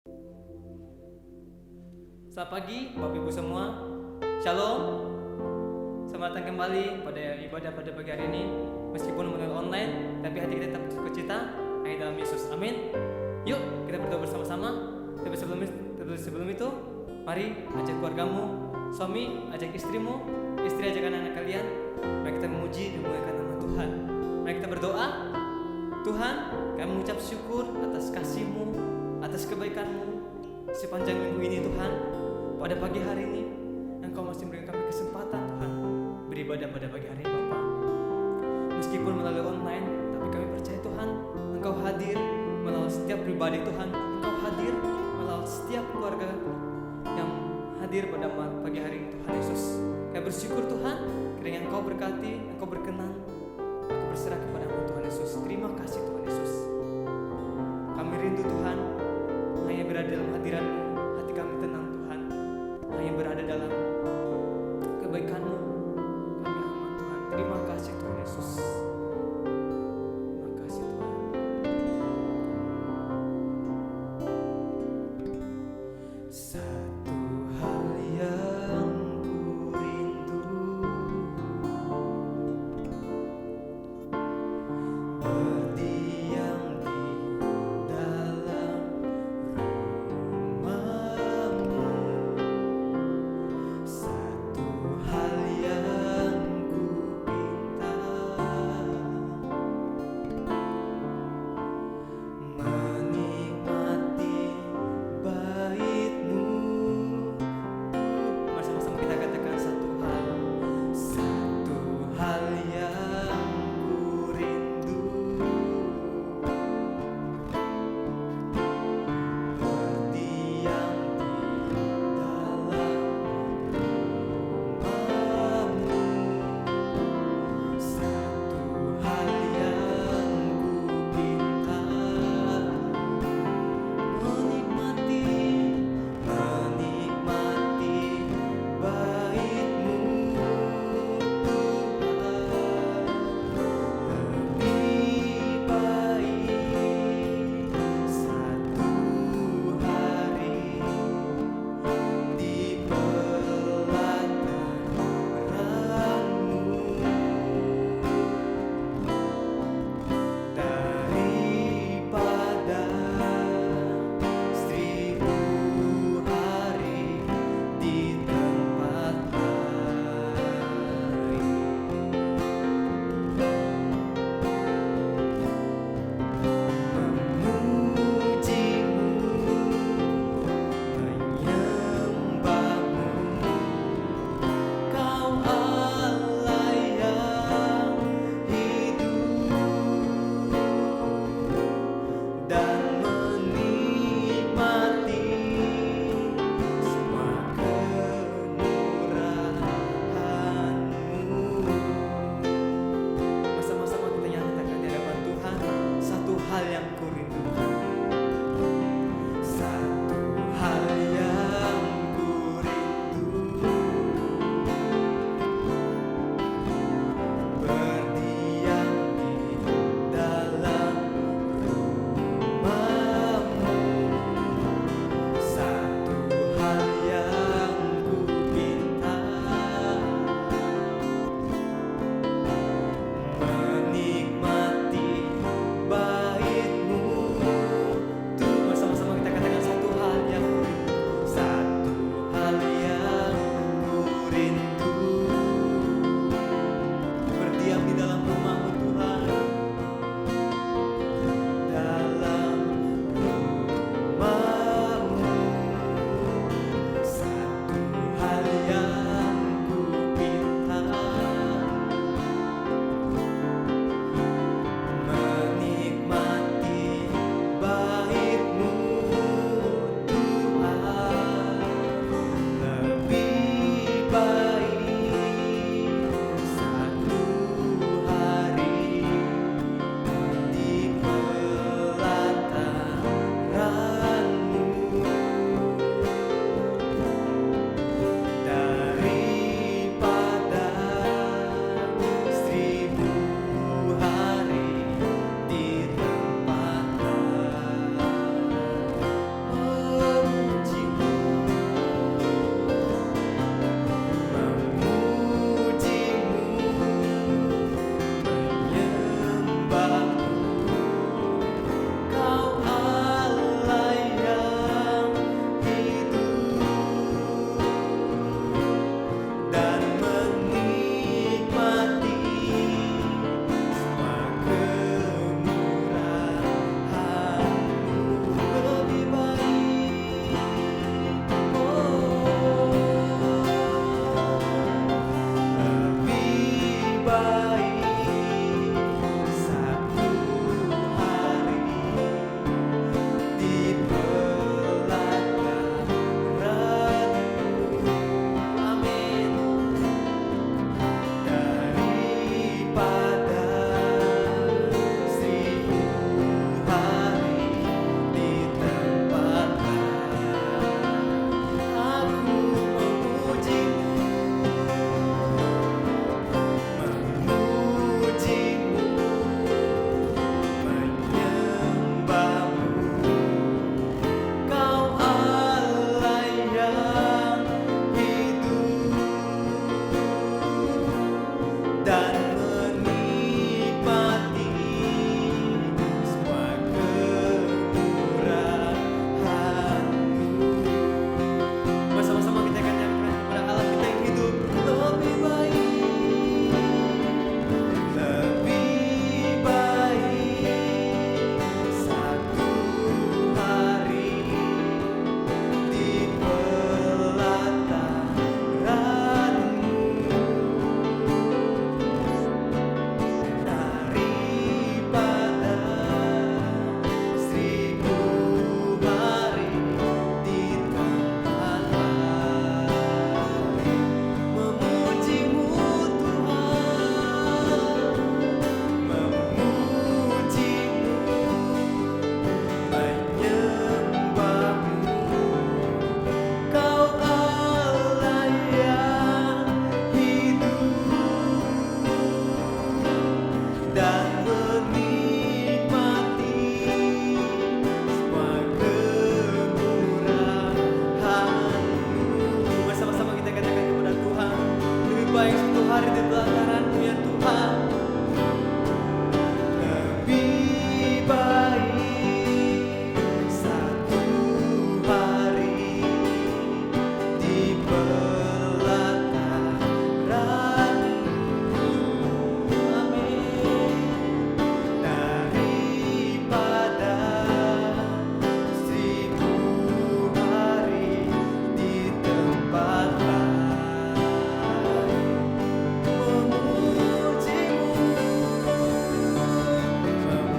Selamat pagi Bapak Ibu semua. Shalom. Selamat datang kembali pada ibadah pada pagi hari ini. Meskipun melalui online, tapi hati kita tetap sukacita hanya dalam Yesus. Amin. Yuk kita berdoa bersama-sama. Tapi sebelum itu, mari ajak keluargamu, suami ajak istrimu, istri ajak anak-anak kalian. Mari kita memuji dan memuliakan nama Tuhan. Mari kita berdoa. Tuhan, kami mengucap syukur atas kasih-Mu, atas kebaikan-Mu sepanjang minggu ini Tuhan. Pada pagi hari ini Engkau masih memberikan kami kesempatan Tuhan beribadah pada pagi hari ini Bapa. Meskipun melalui online, tapi kami percaya Tuhan Engkau hadir melalui setiap pribadi Tuhan. Engkau hadir melalui setiap keluarga yang hadir pada pagi hari ini Tuhan Yesus. Kami bersyukur Tuhan kiranya Engkau berkati, Engkau berkenan. Aku berserah kepada-Mu Tuhan Yesus. Terima kasih Tuhan Yesus. Kami rindu Tuhan hanya berada dalam hadirat-Mu. Hati kami tenang Tuhan, hanya berada dalam kebaikan-Mu. Kami aman Tuhan. Terima kasih Tuhan Yesus. Terima kasih Tuhan. Satu hal yang ku rindu, berdiam di dalam rumah-Mu. Satu hal yang ku pinta, hari di pelataran-Mu ya Tuhan. Lebih baik satu hari di pelataran-Mu, amin, daripada 1000 hari di tempat lain.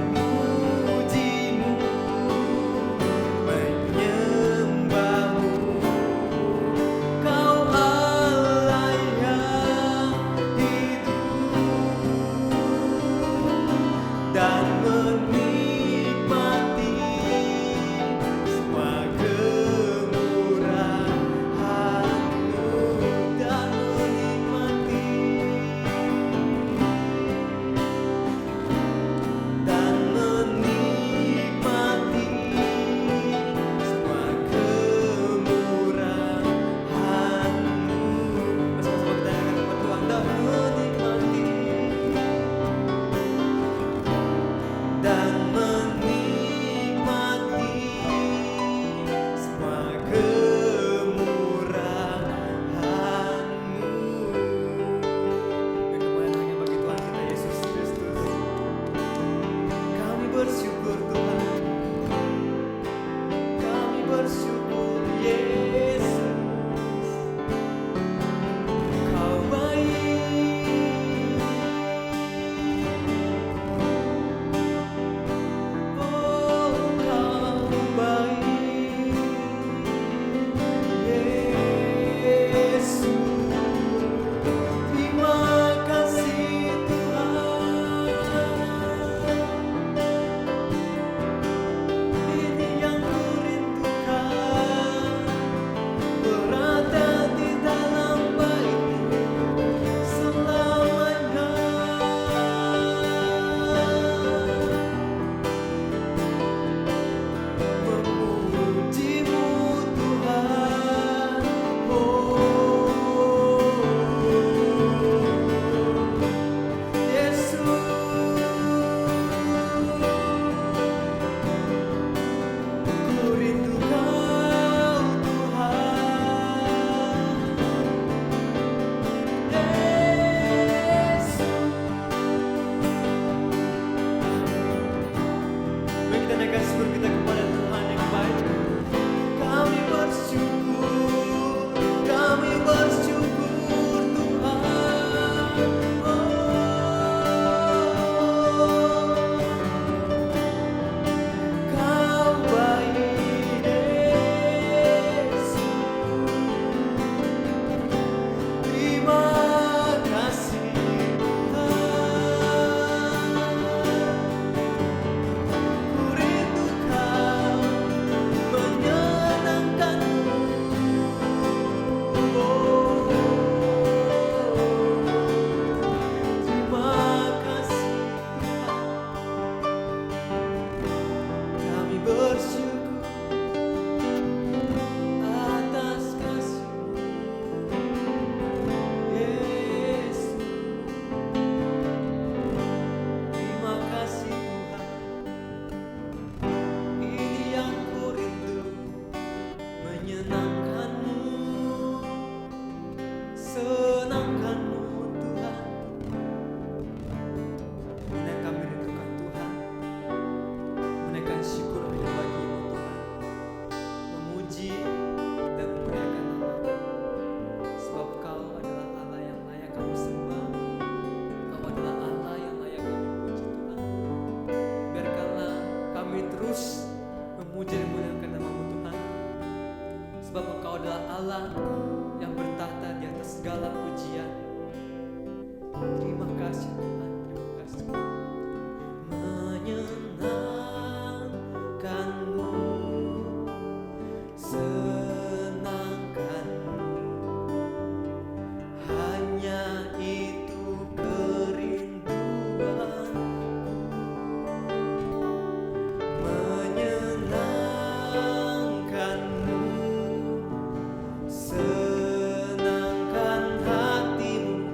Memujimu, menyembahmu, Kau Allah yang hidup, dan menikmati semua kemurahan-Mu, dan menikmati semua kemurahan-Mu. Bersama-sama kita akan berdoa dan menikmati semua kemurahan-Mu. Kemuliaan hanya bagi Tuhan kita Yesus Kristus. Kami bersyukur Tuhan, kami bersyukur Yesus, Kau baik, oh Kau baik, Yesus. Terima kasih Tuhan, ini yang kurindukan, berada di dalam bait-Mu selamanya. Memujimu Tuhan, oh Yesus. Ku rindu Kau Tuhan, Yesus. Mari kita naikkan syukur kita kepada Tuhan yang baik. Kami bersyukur Tuhan, Kau baik Yesus. Terima kasih Tuhan, ku rindu Kau, menyenangkan-Mu, oh, terima kasih Tuhan. Kami bersyukur atas kasih-Mu, Yesus. Terima kasih Tuhan, ini yang ku rindu, menyenangkan-Mu, senangkan-Mu Tuhan. Mana yang kami rindukan Tuhan, menaikkan syukur hanya bagi-Mu Tuhan, memuji dan memuliakan nama-Mu, sebab Kau adalah Allah yang layak kami sembah, Kau adalah Allah yang layak kami puji Tuhan. Biarkanlah kami terus memuji dan memuliakan nama-Mu Tuhan, sebab Engkau adalah Allah yang bertahta di atas segala pujian. Terima kasih Tuhan, terima kasih. Menyenangkan-Mu, senangkan-Mu, hanya itu kerinduanku. Menyenangkan-Mu, senangkan hatimu,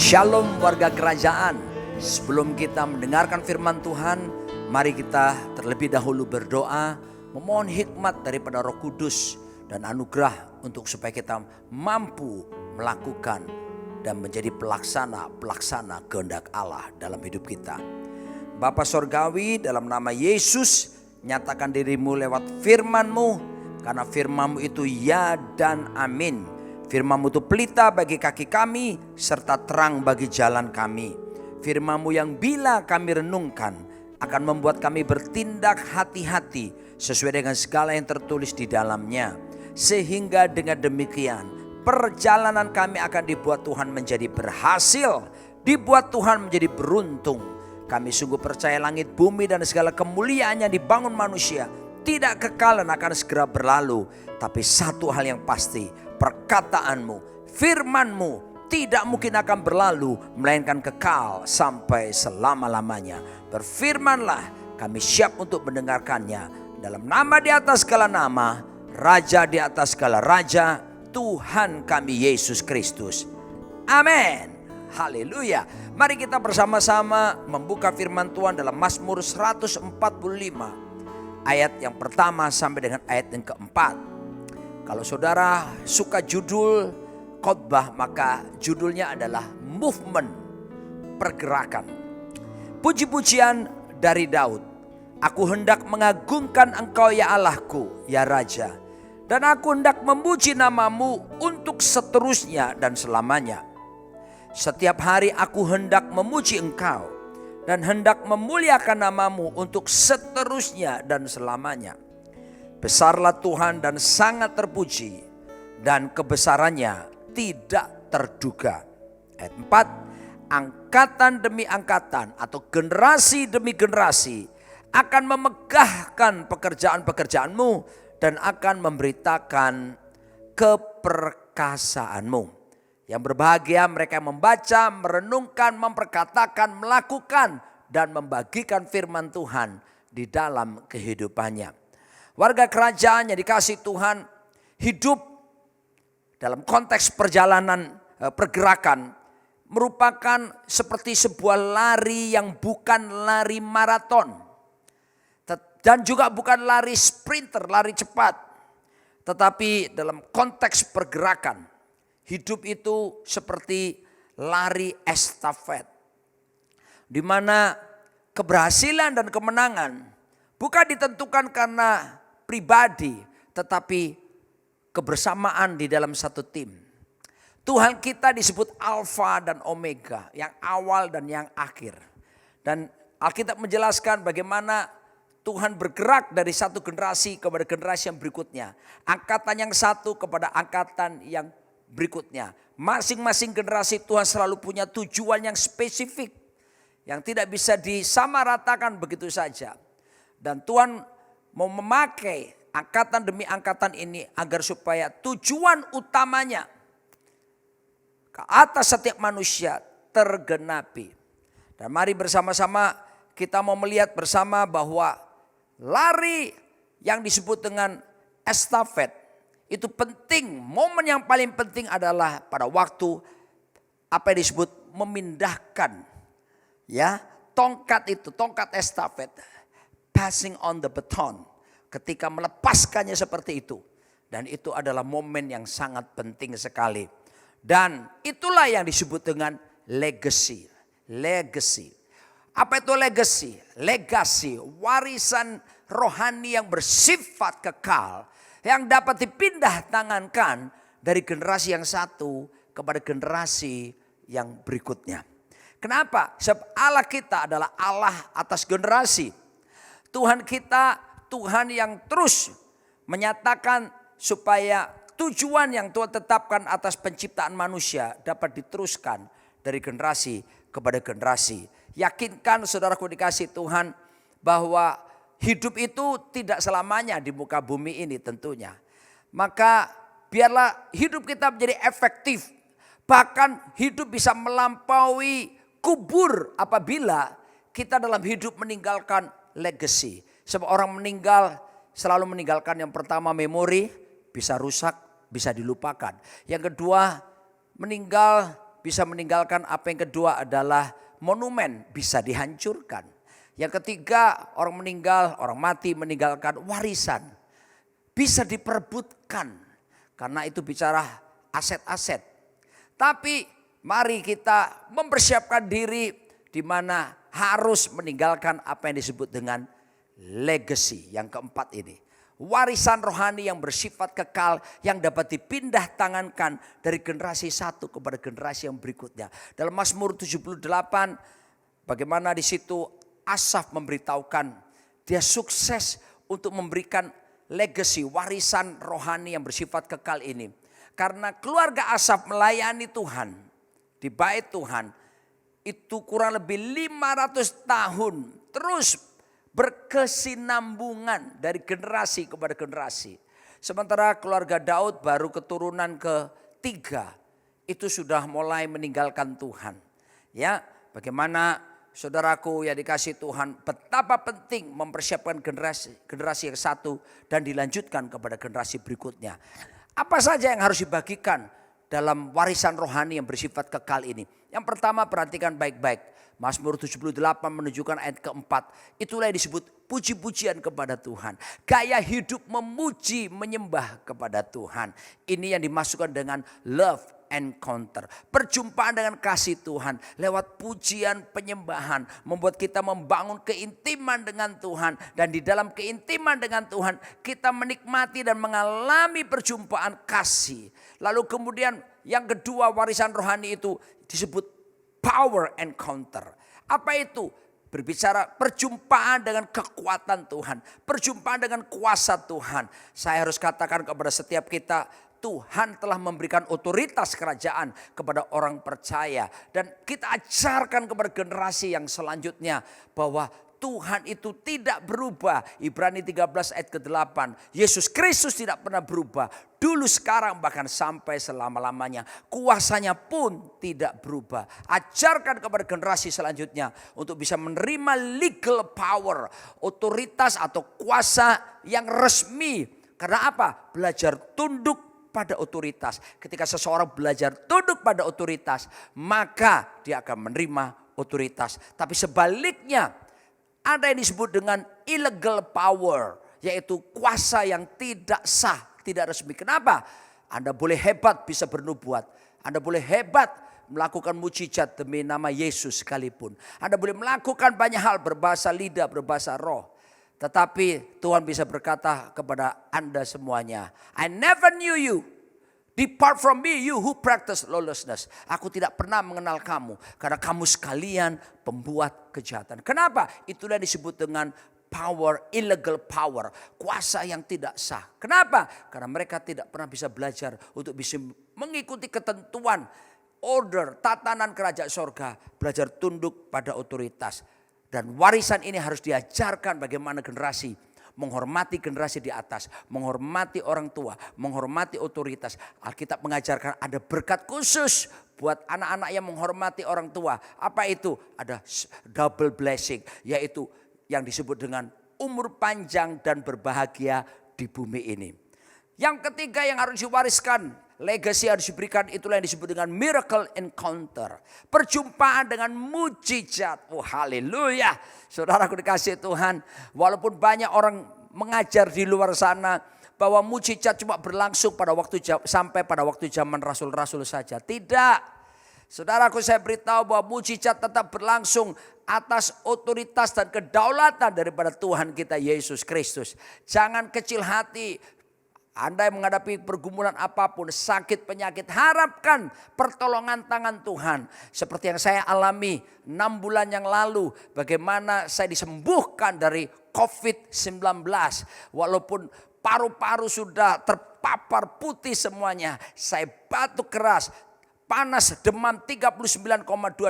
Shalom warga kerajaan. Sebelum kita mendengarkan firman Tuhan, mari kita terlebih dahulu berdoa, memohon hikmat daripada Roh Kudus dan anugerah untuk supaya kita mampu melakukan dan menjadi pelaksana kehendak Allah dalam hidup kita. Bapa Sorgawi, dalam nama Yesus, nyatakan dirimu lewat firman-Mu, karena firman-Mu itu ya dan amin. Firman-Mu itu pelita bagi kaki kami, serta terang bagi jalan kami. Firman-Mu yang bila kami renungkan, akan membuat kami bertindak hati-hati sesuai dengan segala yang tertulis di dalamnya. Sehingga dengan demikian, perjalanan kami akan dibuat Tuhan menjadi berhasil, dibuat Tuhan menjadi beruntung. Kami sungguh percaya langit, bumi dan segala kemuliaan yang dibangun manusia tidak kekal dan akan segera berlalu. Tapi satu hal yang pasti, perkataanmu, firmanmu tidak mungkin akan berlalu, melainkan kekal sampai selama-lamanya. Berfirmanlah, kami siap untuk mendengarkannya. Dalam nama di atas segala nama, Raja di atas segala raja, Tuhan kami Yesus Kristus. Amin. Haleluya. Mari kita bersama-sama membuka firman Tuhan dalam Mazmur 145. Ayat yang pertama sampai dengan ayat yang keempat. Kalau saudara suka judul khotbah, maka judulnya adalah movement, pergerakan. Puji-pujian dari Daud. Aku hendak mengagungkan Engkau ya Allahku, ya Raja. Dan aku hendak memuji namamu untuk seterusnya dan selamanya. Setiap hari aku hendak memuji Engkau dan hendak memuliakan namamu untuk seterusnya dan selamanya. Besarlah Tuhan dan sangat terpuji, dan kebesarannya tidak terduga. Ayat 4, angkatan demi angkatan atau generasi demi generasi akan memegahkan pekerjaan-pekerjaanmu dan akan memberitakan keperkasaanmu. Yang berbahagia mereka yang membaca, merenungkan, memperkatakan, melakukan dan membagikan firman Tuhan di dalam kehidupannya. Warga kerajaan yang dikasihi Tuhan, hidup dalam konteks perjalanan pergerakan merupakan seperti sebuah lari yang bukan lari maraton. Dan juga bukan lari sprinter, lari cepat. Tetapi dalam konteks pergerakan, hidup itu seperti lari estafet. Di mana keberhasilan dan kemenangan bukan ditentukan karena pribadi, tetapi kebersamaan di dalam satu tim. Tuhan kita disebut Alfa dan Omega, yang awal dan yang akhir. Dan Alkitab menjelaskan bagaimana Tuhan bergerak dari satu generasi kepada generasi yang berikutnya. Angkatan yang satu kepada angkatan yang berikutnya. Masing-masing generasi Tuhan selalu punya tujuan yang spesifik, yang tidak bisa disamaratakan begitu saja. Dan Tuhan mau memakai angkatan demi angkatan ini agar supaya tujuan utamanya ke atas setiap manusia tergenapi. Dan mari bersama-sama kita mau melihat bersama bahwa lari yang disebut dengan estafet itu penting. Momen yang paling penting adalah pada waktu apa yang disebut memindahkan tongkat itu, tongkat estafet, passing on the baton. Ketika melepaskannya seperti itu, dan itu adalah momen yang sangat penting sekali. Dan itulah yang disebut dengan legacy. Legacy. Apa itu legacy? Legasi, warisan rohani yang bersifat kekal, yang dapat dipindah tangankan dari generasi yang satu kepada generasi yang berikutnya. Kenapa? Sebab Allah kita adalah Allah atas generasi. Tuhan kita, Tuhan yang terus menyatakan supaya tujuan yang Tuhan tetapkan atas penciptaan manusia dapat diteruskan dari generasi kepada generasi. Yakinkan saudaraku dikasih Tuhan bahwa hidup itu tidak selamanya di muka bumi ini tentunya. Maka biarlah hidup kita menjadi efektif. Bahkan hidup bisa melampaui kubur apabila kita dalam hidup meninggalkan legacy. Sebab orang meninggal selalu meninggalkan yang pertama memori, bisa rusak, bisa dilupakan. Yang kedua meninggal bisa meninggalkan. Apa yang kedua adalah monumen bisa dihancurkan. Yang ketiga, orang meninggal, orang mati meninggalkan warisan. Bisa diperebutkan karena itu bicara aset-aset. Tapi mari kita mempersiapkan diri di mana harus meninggalkan apa yang disebut dengan legacy. Yang keempat ini, warisan rohani yang bersifat kekal yang dapat dipindah tangankan dari generasi satu kepada generasi yang berikutnya. Dalam Mazmur 78 bagaimana di situ Asaf memberitahukan dia sukses untuk memberikan legacy, warisan rohani yang bersifat kekal ini. Karena keluarga Asaf melayani Tuhan di bait Tuhan itu kurang lebih 500 tahun terus berkesinambungan dari generasi kepada generasi. Sementara keluarga Daud baru keturunan ketiga itu sudah mulai meninggalkan Tuhan. Ya, bagaimana saudaraku yang dikasih Tuhan, betapa penting mempersiapkan generasi yang satu dan dilanjutkan kepada generasi berikutnya. Apa saja yang harus dibagikan dalam warisan rohani yang bersifat kekal ini? Yang pertama, perhatikan baik-baik. Mazmur 78 menunjukkan ayat keempat. Itulah yang disebut puji-pujian kepada Tuhan. Gaya hidup memuji, menyembah kepada Tuhan. Ini yang dimasukkan dengan love encounter, perjumpaan dengan kasih Tuhan lewat pujian penyembahan membuat kita membangun keintiman dengan Tuhan, dan di dalam keintiman dengan Tuhan kita menikmati dan mengalami perjumpaan kasih. Lalu kemudian yang kedua, warisan rohani itu disebut power encounter. Apa itu? Berbicara perjumpaan dengan kekuatan Tuhan, perjumpaan dengan kuasa Tuhan. Saya harus katakan kepada setiap kita, Tuhan telah memberikan otoritas kerajaan kepada orang percaya. Dan kita ajarkan kepada generasi yang selanjutnya bahwa Tuhan itu tidak berubah. Ibrani 13 ayat ke-8. Yesus Kristus tidak pernah berubah. Dulu, sekarang, bahkan sampai selama-lamanya. Kuasanya pun tidak berubah. Ajarkan kepada generasi selanjutnya untuk bisa menerima legal power. Otoritas atau kuasa yang resmi. Karena apa? Belajar tunduk pada otoritas. Ketika seseorang belajar tunduk pada otoritas, maka dia akan menerima otoritas. Tapi sebaliknya, ada yang disebut dengan illegal power, yaitu kuasa yang tidak sah, tidak resmi. Kenapa? Anda boleh hebat bisa bernubuat, Anda boleh hebat melakukan mujizat demi nama Yesus sekalipun. Anda boleh melakukan banyak hal, berbahasa lidah, berbahasa roh. Tetapi Tuhan bisa berkata kepada Anda semuanya, I never knew you. Depart from me, you who practice lawlessness. Aku tidak pernah mengenal kamu, karena kamu sekalian pembuat kejahatan. Kenapa? Itulah disebut dengan power, illegal power. Kuasa yang tidak sah. Kenapa? Karena mereka tidak pernah bisa belajar untuk bisa mengikuti ketentuan, order, tatanan kerajaan sorga. Belajar tunduk pada otoritas. Dan warisan ini harus diajarkan bagaimana generasi menghormati generasi di atas, menghormati orang tua, menghormati otoritas. Alkitab mengajarkan ada berkat khusus buat anak-anak yang menghormati orang tua. Apa itu? Ada double blessing, yaitu yang disebut dengan umur panjang dan berbahagia di bumi ini. Yang ketiga yang harus diwariskan, legacy harus diberikan, itulah yang disebut dengan miracle encounter. Perjumpaan dengan mujizat. Oh haleluya. Saudaraku dikasih Tuhan. Walaupun banyak orang mengajar di luar sana bahwa mujizat cuma berlangsung sampai pada waktu zaman rasul-rasul saja. Tidak. Saudaraku, saya beritahu bahwa mujizat tetap berlangsung atas otoritas dan kedaulatan daripada Tuhan kita Yesus Kristus. Jangan kecil hati. Anda yang menghadapi pergumulan apapun, sakit, penyakit, harapkan pertolongan tangan Tuhan. Seperti yang saya alami 6 bulan yang lalu, bagaimana saya disembuhkan dari COVID-19. Walaupun paru-paru sudah terpapar putih semuanya, saya batuk keras. Panas, demam 39,2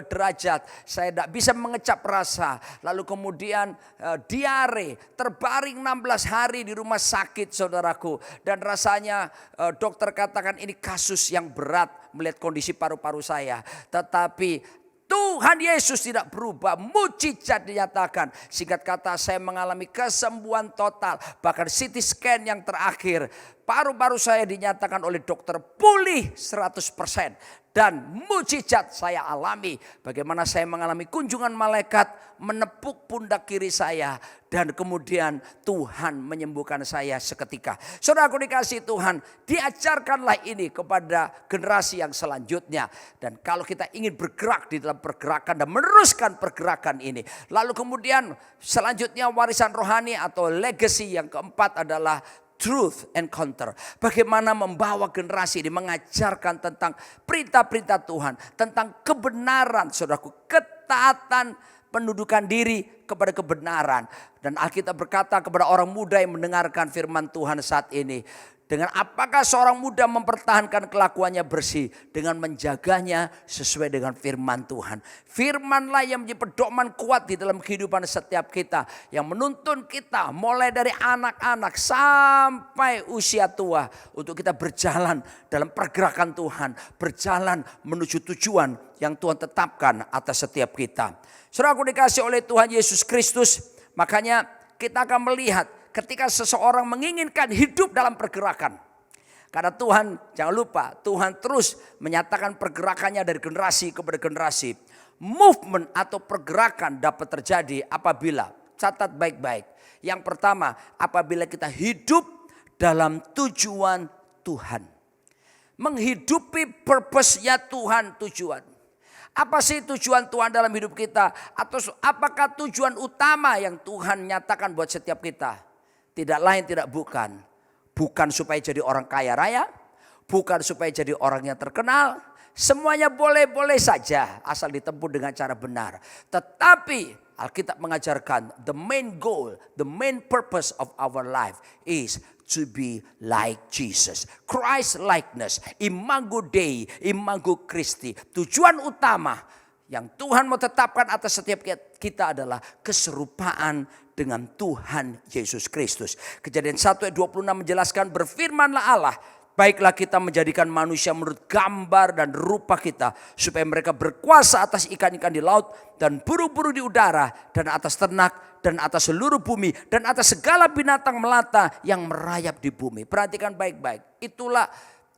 derajat. Saya tidak bisa mengecap rasa. Lalu kemudian diare, terbaring 16 hari di rumah sakit saudaraku. Dan rasanya dokter katakan ini kasus yang berat melihat kondisi paru-paru saya. Tetapi Tuhan Yesus tidak berubah, mujizat dinyatakan. Singkat kata, saya mengalami kesembuhan total. Bahkan CT scan yang terakhir Paru-paru saya dinyatakan oleh dokter pulih 100%. Dan mujizat saya alami. Bagaimana saya mengalami kunjungan malaikat menepuk pundak kiri saya. Dan kemudian Tuhan menyembuhkan saya seketika. Saudaraku dikasihi Tuhan, diajarkanlah ini kepada generasi yang selanjutnya. Dan kalau kita ingin bergerak di dalam pergerakan dan meneruskan pergerakan ini. Lalu kemudian selanjutnya warisan rohani atau legacy yang keempat adalah truth encounter. Bagaimana membawa generasi ini mengajarkan tentang perintah-perintah Tuhan. Tentang kebenaran, saudaraku. Ketaatan, pendudukan diri kepada kebenaran. Dan Alkitab berkata kepada orang muda yang mendengarkan firman Tuhan saat ini. Dengan apakah seorang muda mempertahankan kelakuannya bersih? Dengan menjaganya sesuai dengan firman Tuhan. Firmanlah yang menjadi pedoman kuat di dalam kehidupan setiap kita. Yang menuntun kita mulai dari anak-anak sampai usia tua. Untuk kita berjalan dalam pergerakan Tuhan. Berjalan menuju tujuan yang Tuhan tetapkan atas setiap kita. Saudaraku dikasih oleh Tuhan Yesus Kristus. Makanya kita akan melihat ketika seseorang menginginkan hidup dalam pergerakan. Karena Tuhan, jangan lupa, Tuhan terus menyatakan pergerakannya dari generasi kepada generasi. Movement atau pergerakan dapat terjadi apabila, catat baik-baik. Yang pertama, apabila kita hidup dalam tujuan Tuhan. Menghidupi purpose-nya Tuhan, tujuan. Apa sih tujuan Tuhan dalam hidup kita? Atau apakah tujuan utama yang Tuhan nyatakan buat setiap kita? Tidak lain tidak bukan. Bukan supaya jadi orang kaya raya. Bukan supaya jadi orang yang terkenal. Semuanya boleh-boleh saja asal ditempuh dengan cara benar. Tetapi Alkitab mengajarkan the main goal, the main purpose of our life is to be like Jesus. Christ likeness, imago Dei, imago Christi. Tujuan utama yang Tuhan mau tetapkan atas setiap kita adalah keserupaan dengan Tuhan Yesus Kristus. Kejadian 1 ayat 26 menjelaskan, berfirmanlah Allah, baiklah kita menjadikan manusia menurut gambar dan rupa kita. Supaya mereka berkuasa atas ikan-ikan di laut dan burung-burung di udara. Dan atas ternak dan atas seluruh bumi. Dan atas segala binatang melata yang merayap di bumi. Perhatikan baik-baik. Itulah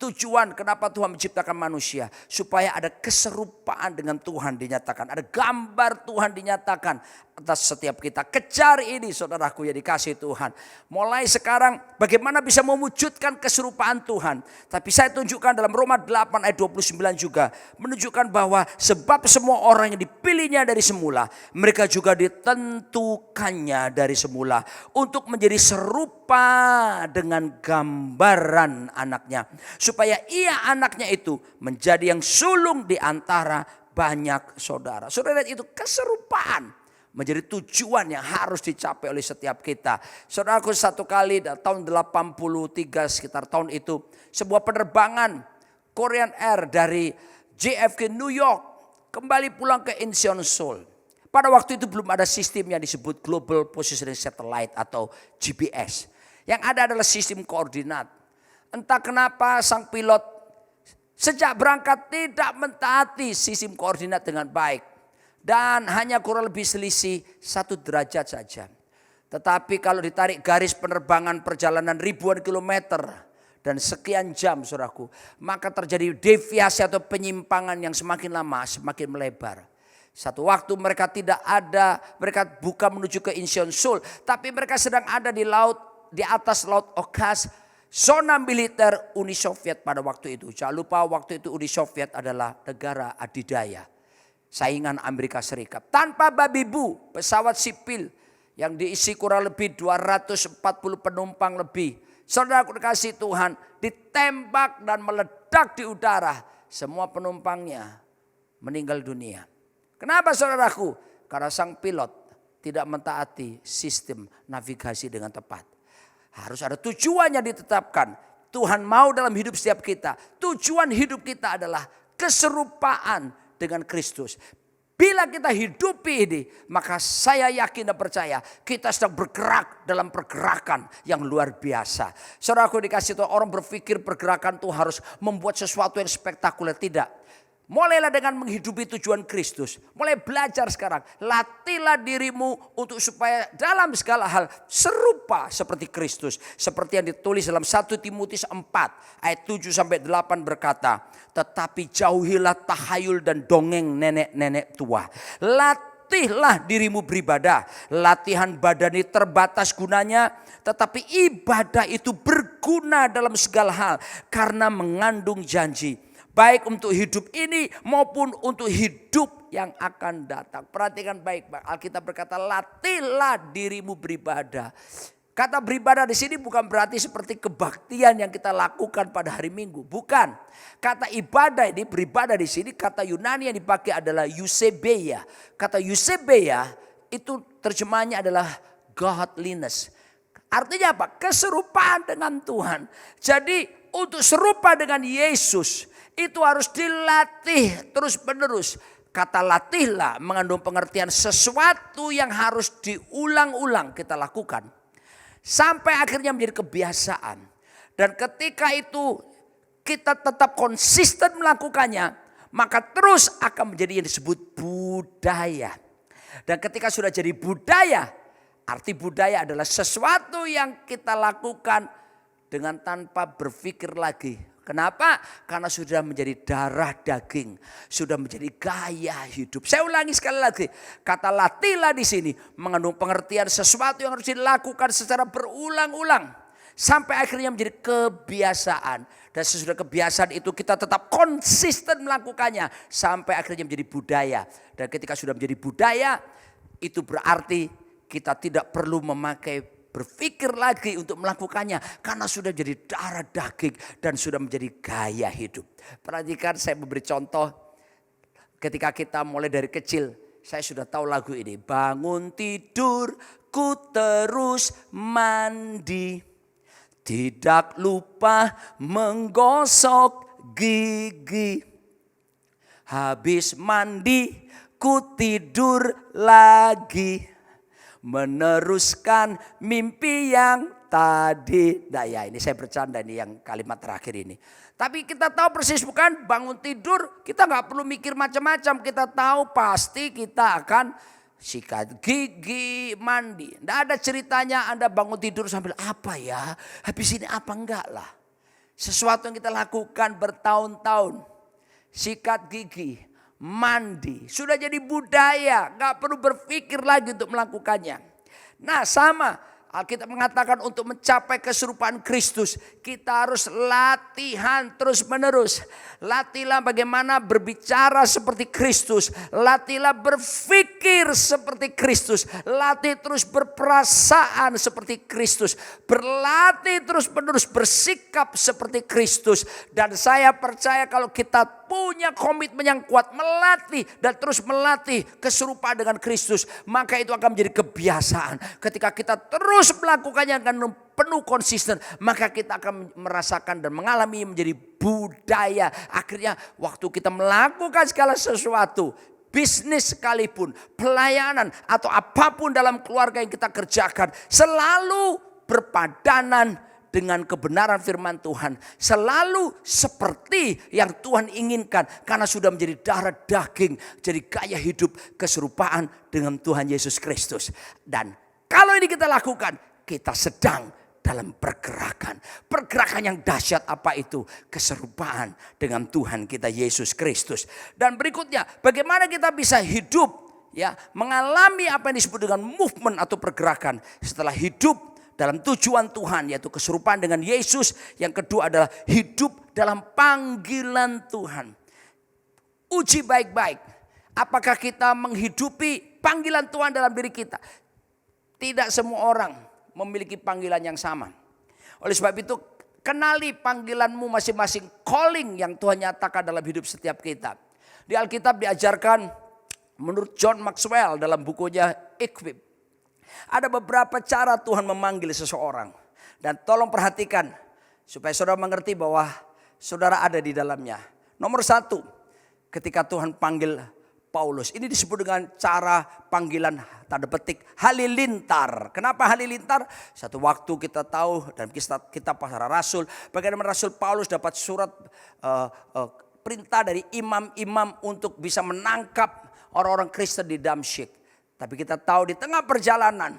tujuan kenapa Tuhan menciptakan manusia. Supaya ada keserupaan dengan Tuhan dinyatakan. Ada gambar Tuhan dinyatakan atas setiap kita. Kejar ini saudaraku yang dikasih Tuhan. Mulai sekarang bagaimana bisa mewujudkan keserupaan Tuhan. Tapi saya tunjukkan dalam Roma 8 ayat 29 juga. Menunjukkan bahwa sebab semua orang yang dipilihnya dari semula. Mereka juga ditentukannya dari semula. Untuk menjadi serupa dengan gambaran anaknya. Supaya ia anaknya itu menjadi yang sulung di antara banyak saudara. Saudara lihat itu keserupaan. Menjadi tujuan yang harus dicapai oleh setiap kita. Saudaraku satu kali tahun 83 sekitar tahun itu. Sebuah penerbangan Korean Air dari JFK New York. Kembali pulang ke Incheon Seoul. Pada waktu itu belum ada sistem yang disebut Global Positioning Satellite atau GPS. Yang ada adalah sistem koordinat. Entah kenapa sang pilot sejak berangkat tidak mentaati sistem koordinat dengan baik. Dan hanya kurang lebih selisih 1 derajat saja. Tetapi kalau ditarik garis penerbangan perjalanan ribuan kilometer dan sekian jam saudaraku. Maka terjadi deviasi atau penyimpangan yang semakin lama semakin melebar. Satu waktu mereka tidak ada, mereka bukan menuju ke Incheon Seoul. Tapi mereka sedang ada di laut, di atas laut Okhotsk. Zona militer Uni Soviet pada waktu itu. Jangan lupa waktu itu Uni Soviet adalah negara adidaya. Saingan Amerika Serikat. Tanpa babi bu, pesawat sipil yang diisi kurang lebih 240 penumpang lebih. Saudaraku dikasih Tuhan, ditembak dan meledak di udara. Semua penumpangnya meninggal dunia. Kenapa saudaraku? Karena sang pilot tidak mentaati sistem navigasi dengan tepat. Harus ada tujuan yang ditetapkan. Tuhan mau dalam hidup setiap kita. Tujuan hidup kita adalah keserupaan dengan Kristus. Bila kita hidupi ini, maka saya yakin dan percaya kita sedang bergerak dalam pergerakan yang luar biasa. Saudaraku dikasih Tuhan, orang berpikir pergerakan itu harus membuat sesuatu yang spektakuler. Tidak. Mulailah dengan menghidupi tujuan Kristus. Mulai belajar sekarang. Latihlah dirimu untuk supaya dalam segala hal serupa seperti Kristus. Seperti yang ditulis dalam 1 Timotius 4 ayat 7 sampai 8 berkata. Tetapi jauhilah tahayul dan dongeng nenek-nenek tua. Latihlah dirimu beribadah. Latihan badan ini terbatas gunanya. Tetapi ibadah itu berguna dalam segala hal. Karena mengandung janji. Baik untuk hidup ini maupun untuk hidup yang akan datang. Perhatikan baik-baik. Alkitab berkata latihlah dirimu beribadah. Kata beribadah di sini bukan berarti seperti kebaktian yang kita lakukan pada hari Minggu. Bukan. Kata ibadah ini, beribadah di sini, kata Yunani yang dipakai adalah eusebeia. Kata eusebeia itu terjemahannya adalah godliness. Artinya apa? Keserupaan dengan Tuhan. Jadi untuk serupa dengan Yesus itu harus dilatih terus menerus. Kata latihlah mengandung pengertian sesuatu yang harus diulang-ulang kita lakukan. Sampai akhirnya menjadi kebiasaan. Dan ketika itu kita tetap konsisten melakukannya. Maka terus akan menjadi yang disebut budaya. Dan ketika sudah jadi budaya. Arti budaya adalah sesuatu yang kita lakukan dengan tanpa berpikir lagi. Kenapa? Karena sudah menjadi darah daging, sudah menjadi gaya hidup. Saya ulangi sekali lagi, kata latihlah di sini mengandung pengertian sesuatu yang harus dilakukan secara berulang-ulang sampai akhirnya menjadi kebiasaan. Dan sesudah kebiasaan itu kita tetap konsisten melakukannya sampai akhirnya menjadi budaya. Dan ketika sudah menjadi budaya, itu berarti kita tidak perlu berpikir lagi untuk melakukannya karena sudah jadi darah daging dan sudah menjadi gaya hidup. Perhatikan saya memberi contoh ketika kita mulai dari kecil. Saya sudah tahu lagu ini. Bangun tidur ku terus mandi. Tidak lupa menggosok gigi. Habis mandi ku tidur lagi. Meneruskan mimpi yang tadi. Nah ya ini saya bercanda nih yang kalimat terakhir ini. Tapi kita tahu persis bukan bangun tidur kita gak perlu mikir macam-macam. Kita tahu pasti kita akan sikat gigi, mandi. Tidak ada ceritanya Anda bangun tidur sambil apa ya. Habis ini apa enggak lah. Sesuatu yang kita lakukan bertahun-tahun. Sikat gigi. Mandi, sudah jadi budaya, gak perlu berpikir lagi untuk melakukannya. Nah sama, Alkitab mengatakan untuk mencapai keserupaan Kristus, kita harus latihan terus menerus. Latihlah bagaimana berbicara seperti Kristus, latihlah berpikir seperti Kristus, latih terus berperasaan seperti Kristus, berlatih terus menerus bersikap seperti Kristus. Dan saya percaya kalau kita punya komitmen yang kuat melatih dan terus melatih keserupaan dengan Kristus, maka itu akan menjadi kebiasaan. Ketika kita terus melakukannya dengan penuh konsisten, maka kita akan merasakan dan mengalami menjadi budaya. Akhirnya waktu kita melakukan segala sesuatu, bisnis sekalipun, pelayanan atau apapun dalam keluarga yang kita kerjakan, selalu berpadanan dengan kebenaran firman Tuhan. Selalu seperti yang Tuhan inginkan. Karena sudah menjadi darah daging. Jadi gaya hidup keserupaan dengan Tuhan Yesus Kristus. Dan kalau ini kita lakukan, kita sedang dalam pergerakan. Pergerakan yang dahsyat apa itu? Keserupaan dengan Tuhan kita Yesus Kristus. Dan berikutnya, bagaimana kita bisa hidup, ya, mengalami apa yang disebut dengan movement atau pergerakan setelah hidup dalam tujuan Tuhan, yaitu keserupaan dengan Yesus. Yang kedua adalah hidup dalam panggilan Tuhan. Uji baik-baik. Apakah kita menghidupi panggilan Tuhan dalam diri kita? Tidak semua orang memiliki panggilan yang sama. Oleh sebab itu, kenali panggilanmu masing-masing, calling yang Tuhan nyatakan dalam hidup setiap kita. Di Alkitab diajarkan menurut John Maxwell dalam bukunya Equip. Ada beberapa cara Tuhan memanggil seseorang. Dan tolong perhatikan supaya saudara mengerti bahwa saudara ada di dalamnya. Nomor satu, ketika Tuhan panggil Paulus. Ini disebut dengan cara panggilan tanda petik halilintar. Kenapa halilintar? Satu waktu kita tahu dalam kitab para rasul. Bagaimana Rasul Paulus dapat surat perintah dari imam-imam untuk bisa menangkap orang-orang Kristen di Damsyik. Tapi kita tahu di tengah perjalanan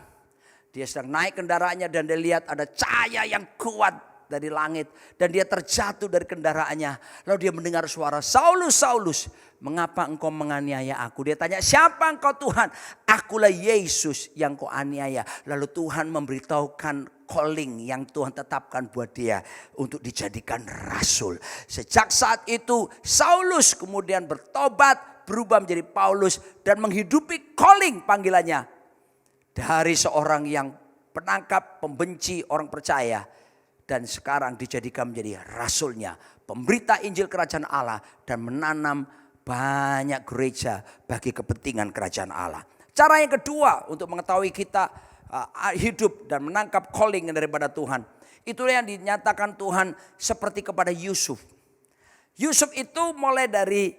dia sedang naik kendaraannya dan dia lihat ada cahaya yang kuat dari langit. Dan dia terjatuh dari kendaraannya. Lalu dia mendengar suara, Saulus, Saulus, mengapa engkau menganiaya aku? Dia tanya, siapa engkau Tuhan? Akulah Yesus yang kau aniaya. Lalu Tuhan memberitahukan calling yang Tuhan tetapkan buat dia untuk dijadikan rasul. Sejak saat itu Saulus kemudian bertobat, berubah menjadi Paulus dan menghidupi calling panggilannya. Dari seorang yang penangkap, pembenci orang percaya. Dan sekarang dijadikan menjadi rasulnya. Pemberita Injil Kerajaan Allah. Dan menanam banyak gereja bagi kepentingan Kerajaan Allah. Cara yang kedua untuk mengetahui kita hidup dan menangkap calling daripada Tuhan. Itulah yang dinyatakan Tuhan seperti kepada Yusuf. Yusuf itu mulai dari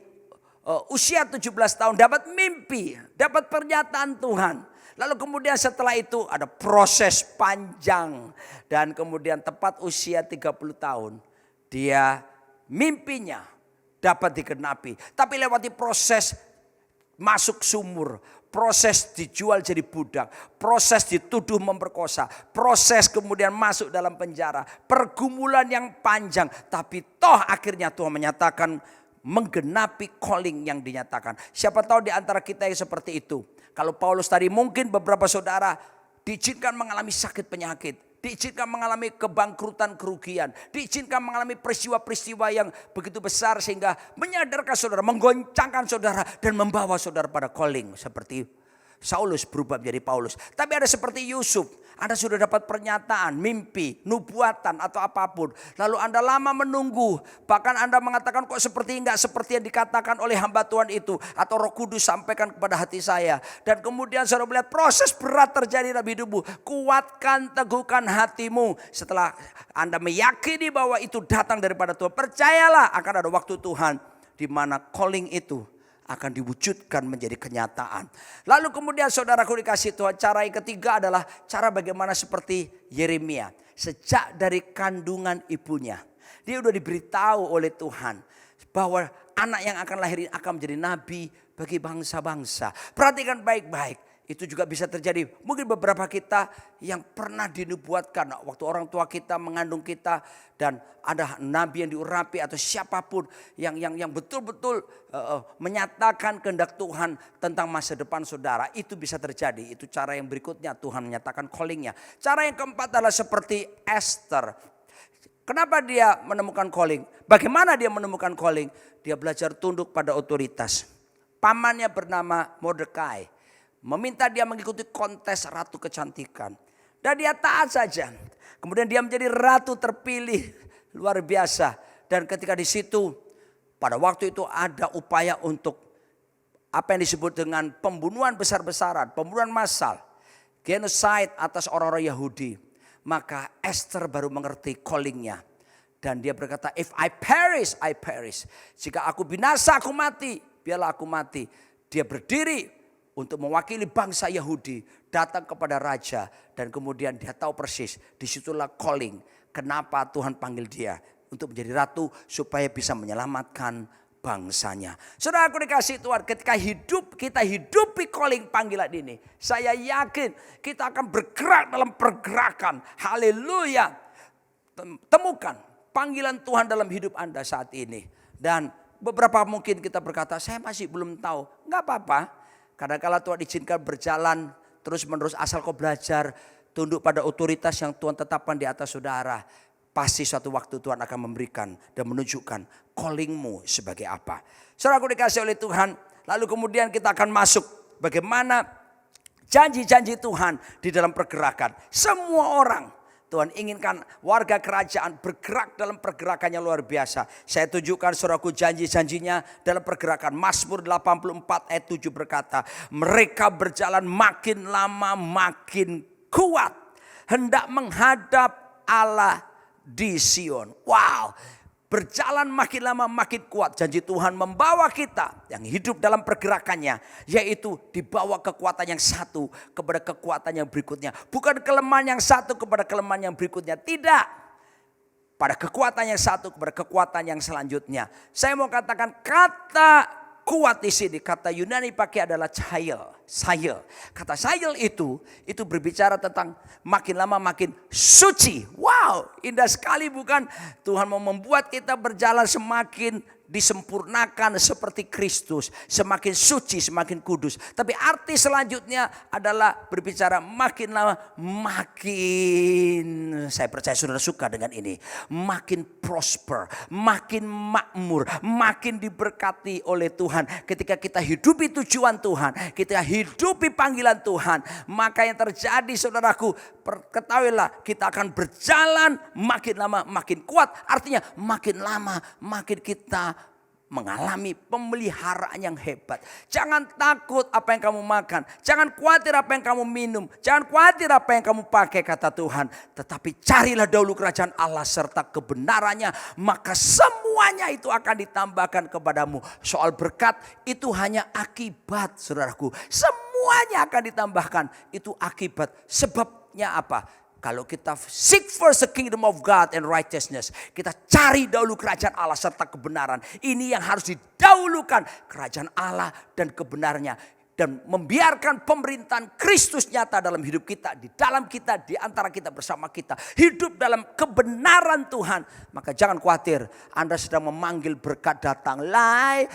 usia 17 tahun dapat mimpi, dapat pernyataan Tuhan. Lalu kemudian setelah itu ada proses panjang. Dan kemudian tepat usia 30 tahun. Dia mimpinya dapat digenapi. Tapi lewati proses masuk sumur. Proses dijual jadi budak. Proses dituduh memperkosa. Proses kemudian masuk dalam penjara. Pergumulan yang panjang. Tapi toh akhirnya Tuhan menyatakan menggenapi calling yang dinyatakan. Siapa tahu di antara kita yang seperti itu. Kalau Paulus tadi mungkin beberapa saudara diizinkan mengalami sakit penyakit. Diizinkan mengalami kebangkrutan kerugian. Diizinkan mengalami peristiwa-peristiwa yang begitu besar sehingga menyadarkan saudara, menggoncangkan saudara dan membawa saudara pada calling. Seperti Saulus berubah menjadi Paulus. Tapi ada seperti Yusuf. Anda sudah dapat pernyataan, mimpi, nubuatan atau apapun. Lalu Anda lama menunggu. Bahkan Anda mengatakan kok enggak seperti yang dikatakan oleh hamba Tuhan itu. Atau Roh Kudus sampaikan kepada hati saya. Dan kemudian saudara melihat proses berat terjadi dalam hidupmu. Kuatkan, teguhkan hatimu. Setelah Anda meyakini bahwa itu datang daripada Tuhan. Percayalah akan ada waktu Tuhan. Di mana calling itu akan diwujudkan menjadi kenyataan. Lalu kemudian saudaraku dikasih Tuhan, cara yang ketiga adalah cara bagaimana seperti Yeremia. Sejak dari kandungan ibunya, dia sudah diberitahu oleh Tuhan bahwa anak yang akan lahir akan menjadi nabi bagi bangsa-bangsa. Perhatikan baik-baik. Itu juga bisa terjadi. Mungkin beberapa kita yang pernah dinubuatkan waktu orang tua kita mengandung kita. Dan ada nabi yang diurapi atau siapapun yang betul-betul menyatakan kehendak Tuhan tentang masa depan saudara. Itu bisa terjadi. Itu cara yang berikutnya Tuhan menyatakan callingnya. Cara yang keempat adalah seperti Esther. Kenapa dia menemukan calling? Bagaimana dia menemukan calling? Dia belajar tunduk pada otoritas. Pamannya bernama Mordekai. Meminta dia mengikuti kontes ratu kecantikan. Dan dia taat saja. Kemudian dia menjadi ratu terpilih. Luar biasa. Dan ketika di situ pada waktu itu ada upaya untuk apa yang disebut dengan pembunuhan besar-besaran. Pembunuhan massal. Genocide atas orang-orang Yahudi. Maka Esther baru mengerti callingnya. Dan dia berkata, if I perish, I perish. Jika aku binasa, aku mati. Biarlah aku mati. Dia berdiri untuk mewakili bangsa Yahudi datang kepada raja. Dan kemudian dia tahu persis disitulah calling. Kenapa Tuhan panggil dia untuk menjadi ratu supaya bisa menyelamatkan bangsanya. Saudara aku dikasih Tuhan, ketika kita hidupi calling panggilan ini. Saya yakin kita akan bergerak dalam pergerakan. Haleluya. Temukan panggilan Tuhan dalam hidup Anda saat ini. Dan beberapa mungkin kita berkata, saya masih belum tahu. Enggak apa-apa. Kadang-kala Tuhan izinkan berjalan terus menerus asal kau belajar tunduk pada otoritas yang Tuhan tetapkan di atas saudara. Pasti suatu waktu Tuhan akan memberikan dan menunjukkan callingmu sebagai apa. Saudara aku dikasih oleh Tuhan. Lalu kemudian kita akan masuk bagaimana janji-janji Tuhan di dalam pergerakan. Semua orang Tuhan inginkan warga kerajaan bergerak dalam pergerakannya luar biasa. Saya tunjukkan saudaraku janji-janjinya dalam pergerakan. Mazmur 84 ayat 7 berkata, mereka berjalan makin lama makin kuat, hendak menghadap Allah di Sion. Wow, berjalan makin lama makin kuat. Janji Tuhan membawa kita yang hidup dalam pergerakannya, yaitu dibawa kekuatan yang satu kepada kekuatan yang berikutnya. Bukan kelemahan yang satu kepada kelemahan yang berikutnya. Tidak. pada kekuatan yang satu kepada kekuatan yang selanjutnya. Saya mau katakan kata kuat di sini, kata Yunani pakai adalah sail. Kata sail itu berbicara tentang makin lama makin suci. Wow, indah sekali bukan? Tuhan mau membuat kita berjalan semakin disempurnakan seperti Kristus, semakin suci, semakin kudus. Tapi arti selanjutnya adalah berbicara makin lama makin, saya percaya saudara suka dengan ini, makin prosper, makin makmur, makin diberkati oleh Tuhan. Ketika kita hidupi tujuan Tuhan, kita hidupi panggilan Tuhan, maka yang terjadi saudaraku, ketahuilah kita akan berjalan makin lama makin kuat. Artinya makin lama makin kita mengalami pemeliharaan yang hebat. Jangan takut apa yang kamu makan. Jangan khawatir apa yang kamu minum. Jangan khawatir apa yang kamu pakai, kata Tuhan. Tetapi carilah dahulu kerajaan Allah serta kebenarannya. Maka semuanya itu akan ditambahkan kepadamu. Soal berkat itu hanya akibat, saudaraku. Semuanya akan ditambahkan. Itu akibat. Sebabnya apa? Kalau kita seek first the kingdom of God and righteousness. Kita cari dahulu kerajaan Allah serta kebenaran. Ini yang harus didahulukan. Kerajaan Allah dan kebenarannya. Dan membiarkan pemerintahan Kristus nyata dalam hidup kita. Di dalam kita, di antara kita, bersama kita. Hidup dalam kebenaran Tuhan. Maka jangan khawatir. Anda sedang memanggil berkat datang. Lai.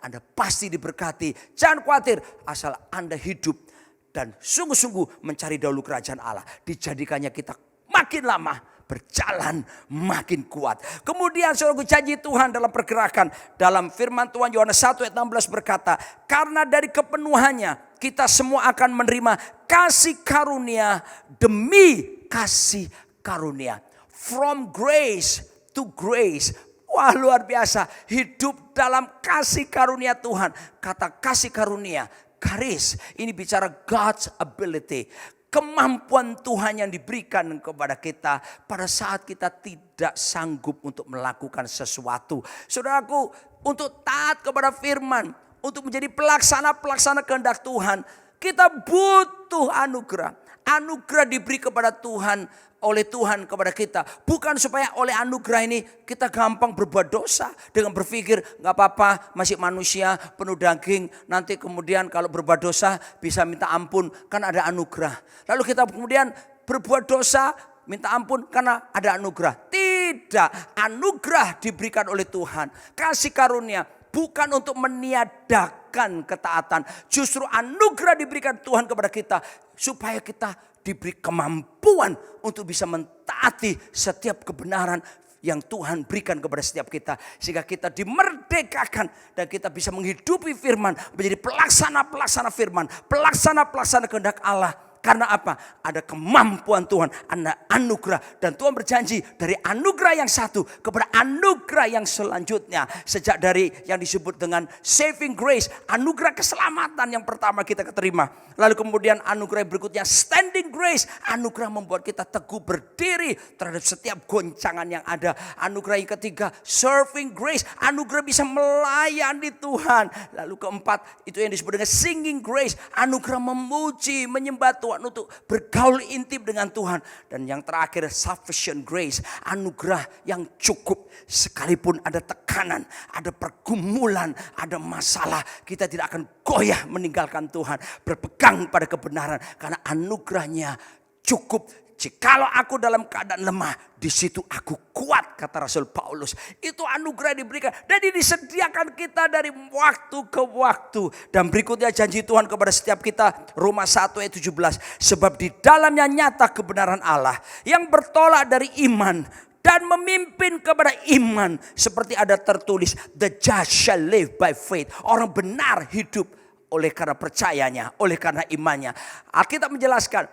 Anda pasti diberkati. Jangan khawatir. Asal Anda hidup dan sungguh-sungguh mencari dahulu kerajaan Allah. Dijadikannya kita makin lama berjalan makin kuat. Kemudian saudaraku, janji Tuhan dalam pergerakan. Dalam firman Tuhan Yohanes 1 ayat 16 berkata. Karena dari kepenuhannya kita semua akan menerima kasih karunia demi kasih karunia. From grace to grace. Wah, luar biasa. Hidup dalam kasih karunia Tuhan. Kata kasih karunia. Charis, ini bicara God's ability. Kemampuan Tuhan yang diberikan kepada kita pada saat kita tidak sanggup untuk melakukan sesuatu. Saudaraku, untuk taat kepada firman, untuk menjadi pelaksana kehendak Tuhan, kita butuh anugerah. Anugerah diberi kepada Tuhan, oleh Tuhan kepada kita. Bukan supaya oleh anugerah ini kita gampang berbuat dosa. Dengan berpikir gak apa-apa, masih manusia, penuh daging. Nanti kemudian kalau berbuat dosa bisa minta ampun, kan ada anugerah. Lalu kita kemudian berbuat dosa, minta ampun karena ada anugerah. Tidak, anugerah diberikan oleh Tuhan. Kasih karunia bukan untuk meniadakan ketaatan. Justru anugerah diberikan Tuhan kepada kita supaya kita diberi kemampuan untuk bisa mentaati setiap kebenaran yang Tuhan berikan kepada setiap kita. Sehingga kita dimerdekakan dan kita bisa menghidupi firman. Menjadi pelaksana firman. Pelaksana kehendak Allah. Karena apa? Ada kemampuan Tuhan, ada anugerah. Dan Tuhan berjanji dari anugerah yang satu kepada anugerah yang selanjutnya. Sejak dari yang disebut dengan saving grace, anugerah keselamatan yang pertama kita keterima. Lalu kemudian anugerah berikutnya standing grace. Anugerah membuat kita teguh berdiri terhadap setiap goncangan yang ada. Anugerah yang ketiga serving grace. Anugerah bisa melayani Tuhan. Lalu keempat itu yang disebut dengan singing grace. Anugerah memuji, menyembah Tuhan untuk bergaul intim dengan Tuhan. Dan yang terakhir sufficient grace. Anugerah yang cukup. Sekalipun ada tekanan, ada pergumulan, ada masalah, kita tidak akan goyah meninggalkan Tuhan. Berpegang pada kebenaran karena anugerahnya cukup. Jikalau aku dalam keadaan lemah, di situ aku kuat, kata Rasul Paulus. Itu anugerah diberikan dan disediakan kita dari waktu ke waktu. Dan berikutnya janji Tuhan kepada setiap kita, Roma 1 ayat 17. Sebab di dalamnya nyata kebenaran Allah yang bertolak dari iman dan memimpin kepada iman. Seperti ada tertulis, the just shall live by faith. Orang benar hidup oleh karena percayanya, oleh karena imannya. Alkitab menjelaskan,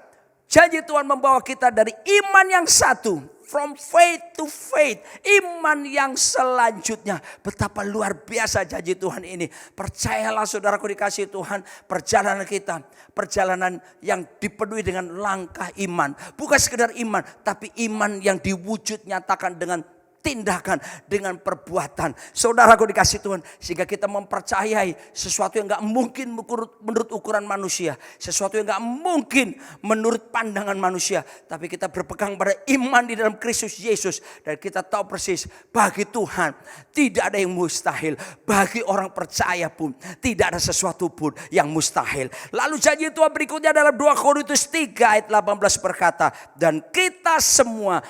janji Tuhan membawa kita dari iman yang satu, from faith to faith, iman yang selanjutnya. Betapa luar biasa janji Tuhan ini. Percayalah saudaraku dikasih Tuhan, perjalanan kita, perjalanan yang dipenuhi dengan langkah iman. Bukan sekedar iman, tapi iman yang diwujud nyatakan dengan tindakan, dengan perbuatan. Saudaraku dikasih Tuhan, sehingga kita mempercayai sesuatu yang gak mungkin menurut ukuran manusia, sesuatu yang gak mungkin menurut pandangan manusia, tapi kita berpegang pada iman di dalam Kristus Yesus, dan kita tahu persis bagi Tuhan tidak ada yang mustahil, bagi orang percaya pun tidak ada sesuatu pun yang mustahil. Lalu janji Tuhan berikutnya dalam 2 Korintus 3 ayat 18 berkata, dan kita semua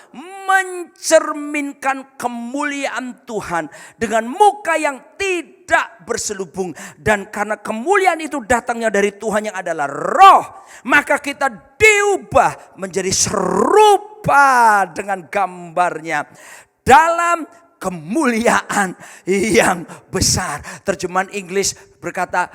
mencerminkan kemuliaan Tuhan dengan muka yang tidak berselubung, dan karena kemuliaan itu datangnya dari Tuhan yang adalah Roh, maka kita diubah menjadi serupa dengan gambarnya dalam kemuliaan yang besar. Terjemahan Inggris berkata,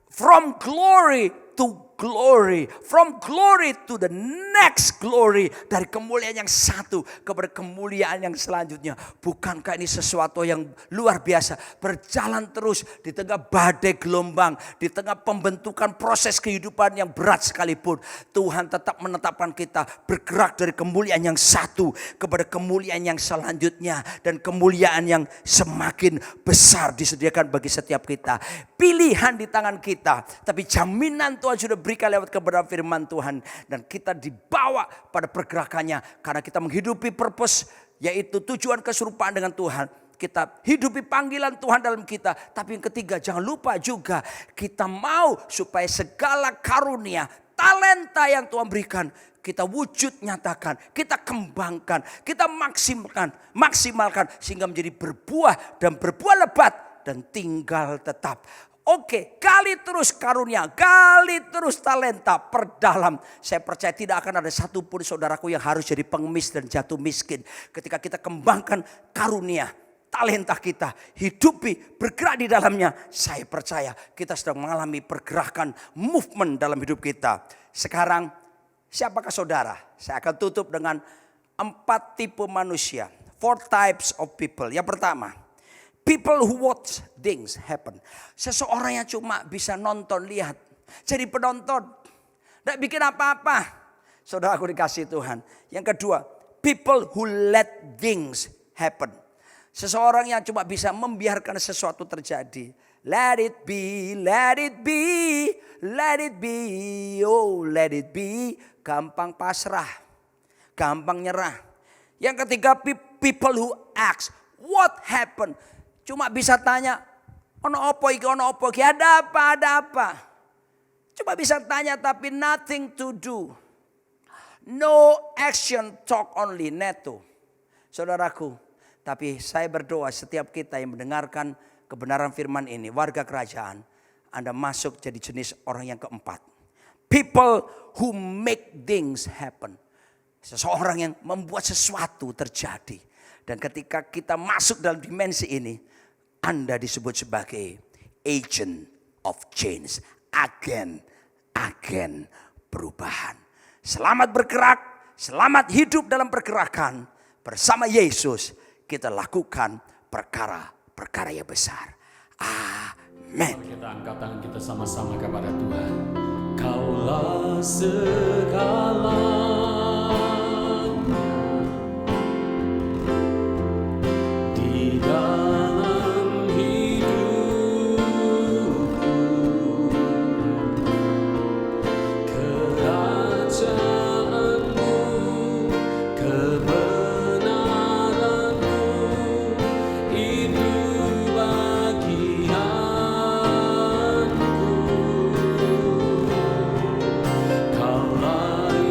from glory to glory, from glory to the next glory, dari kemuliaan yang satu kepada kemuliaan yang selanjutnya. Bukankah ini sesuatu yang luar biasa? Berjalan terus di tengah badai gelombang, di tengah pembentukan proses kehidupan yang berat sekalipun, Tuhan tetap menetapkan kita bergerak dari kemuliaan yang satu kepada kemuliaan yang selanjutnya, dan kemuliaan yang semakin besar disediakan bagi setiap kita. Pilihan di tangan kita, tapi jaminan Tuhan sudah berikan lewat kebenaran firman Tuhan, dan kita dibawa pada pergerakannya karena kita menghidupi purpose, yaitu tujuan keserupaan dengan Tuhan. Kita hidupi panggilan Tuhan dalam kita. Tapi yang ketiga, jangan lupa juga kita mau supaya segala karunia, talenta yang Tuhan berikan, kita wujud nyatakan, kita kembangkan, kita maksimalkan sehingga menjadi berbuah dan berbuah lebat dan tinggal tetap. Oke, gali terus karunia, gali terus talenta, perdalam. Saya percaya tidak akan ada satupun saudaraku yang harus jadi pengemis dan jatuh miskin. Ketika kita kembangkan karunia, talenta kita, hidupi, bergerak di dalamnya, saya percaya kita sedang mengalami pergerakan, movement dalam hidup kita. Sekarang, siapakah saudara? Saya akan tutup dengan 4 tipe manusia, 4 types of people. Yang pertama, people who watch things happen. Seseorang yang cuma bisa nonton, lihat. Jadi penonton. Tidak bikin apa-apa. Saudara aku dikasih Tuhan. Yang kedua, people who let things happen. Seseorang yang cuma bisa membiarkan sesuatu terjadi. Let it be, let it be, let it be, oh let it be. Gampang pasrah, gampang nyerah. Yang ketiga, people who ask, what happened? Cuma bisa tanya, ono opo iki, ada apa. Cuma bisa tanya tapi nothing to do. No action, talk only, neto. Saudaraku, tapi saya berdoa setiap kita yang mendengarkan kebenaran firman ini, warga kerajaan, Anda masuk jadi jenis orang yang keempat. People who make things happen. Seseorang yang membuat sesuatu terjadi. Dan ketika kita masuk dalam dimensi ini, Anda disebut sebagai agent of change, agen perubahan. Selamat bergerak, selamat hidup dalam pergerakan. Bersama Yesus kita lakukan perkara-perkara yang besar. Amin. Kita angkat tangan kita sama-sama kepada Tuhan. Kaulah segala di dalam hidupku, kerajaanmu, kebenaranmu, itu bagianku. Kaulah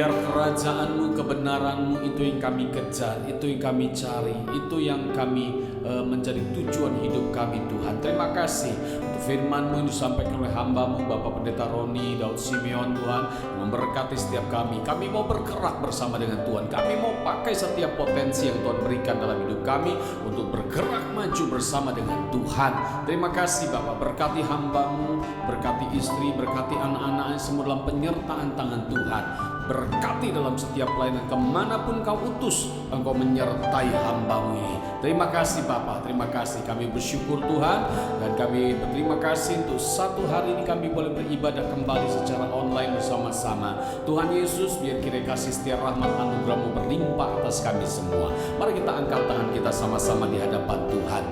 Biar kerajaan-Mu, kebenaran-Mu itu yang kami kejar, itu yang kami cari, itu yang kami menjadi tujuan hidup kami Tuhan. Terima kasih untuk firman-Mu yang disampaikan oleh hamba-Mu Bapak Pendeta Roni Daud Simeon Tuhan, memberkati setiap kami. Kami mau bergerak bersama dengan Tuhan. Kami mau pakai setiap potensi yang Tuhan berikan dalam hidup kami untuk bergerak maju bersama dengan Tuhan. Terima kasih Bapak, berkati hamba-Mu, berkati istri, berkati anak-anaknya semua dalam penyertaan tangan Tuhan. Berkati dalam setiap pelayanan kemanapun Kau utus, Engkau menyertai hamba-Mu ini. Terima kasih Bapak, terima kasih. Kami bersyukur Tuhan, dan kami berterima kasih untuk satu hari ini kami boleh beribadah kembali secara online bersama-sama. Tuhan Yesus, biar kiranya kasih setia rahmat anugerah-Mu berlimpah atas kami semua. Mari kita angkat tangan kita sama-sama di hadapan Tuhan.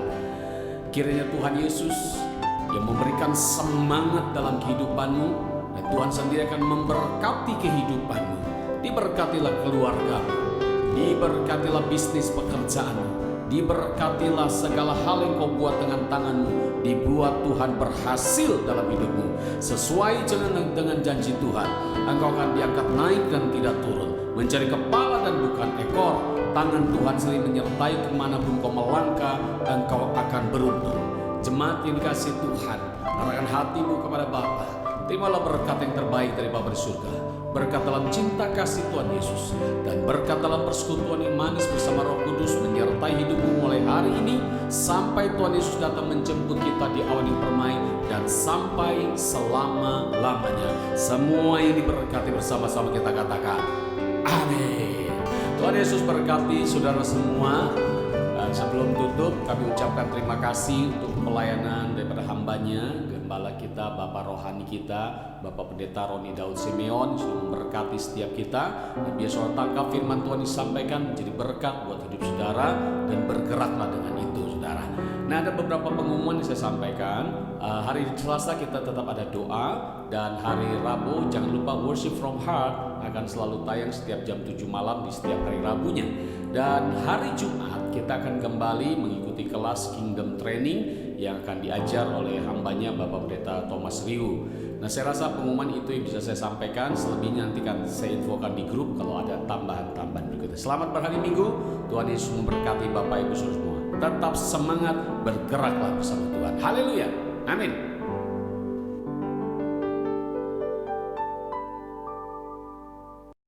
Kiranya Tuhan Yesus yang memberikan semangat dalam kehidupan-Mu, dan Tuhan sendiri akan memberkati kehidupan-Mu. Diberkatilah keluarga-Mu, diberkatilah bisnis pekerjaan-Mu, diberkatilah segala hal yang Kau buat dengan tangan-Mu, dibuat Tuhan berhasil dalam hidup-Mu. Sesuai dengan janji Tuhan, Engkau akan diangkat naik dan tidak turun, menjadi kepala dan bukan ekor. Tangan Tuhan sendiri menyertai kemanapun Kau melangkah, Engkau akan beruntung. Jemaat yang dikasih Tuhan, arahkan hatimu kepada Bapa. Terimalah berkat yang terbaik dari Bapa di surga, berkat dalam cinta kasih Tuhan Yesus, dan berkat dalam persekutuan yang manis bersama Roh Kudus menyertai hidupmu mulai hari ini sampai Tuhan Yesus datang menjemput kita di awan yang permai, dan sampai selama-lamanya. Semua yang diberkati bersama-sama kita katakan amin. Tuhan Yesus berkati saudara semua. Dan sebelum tutup, kami ucapkan terima kasih untuk pelayanan daripada hambanya, gembala kita, Bapak rohani kita, Bapak Pendeta Roni Daud Simeon, sudah memberkati setiap kita. Dan biar saudara tangkap firman Tuhan disampaikan menjadi berkat buat hidup saudara, dan bergeraklah dengan itu saudara. Nah, ada beberapa pengumuman yang saya sampaikan. Hari Selasa kita tetap ada doa, dan hari Rabu jangan lupa Worship from Heart akan selalu tayang setiap jam 7 malam di setiap hari Rabunya. Dan hari Jumat kita akan kembali mengikuti kelas Kingdom Training yang akan diajar oleh hambanya Bapak Pendeta Thomas Riu. Nah, saya rasa pengumuman itu yang bisa saya sampaikan. Selebihnya nanti kan saya infokan di grup kalau ada tambahan-tambahan berikutnya. Selamat berhari Minggu. Tuhan Yesus memberkati Bapak Ibu semua. Tetap semangat, bergeraklah bersama Tuhan. Haleluya. Amin.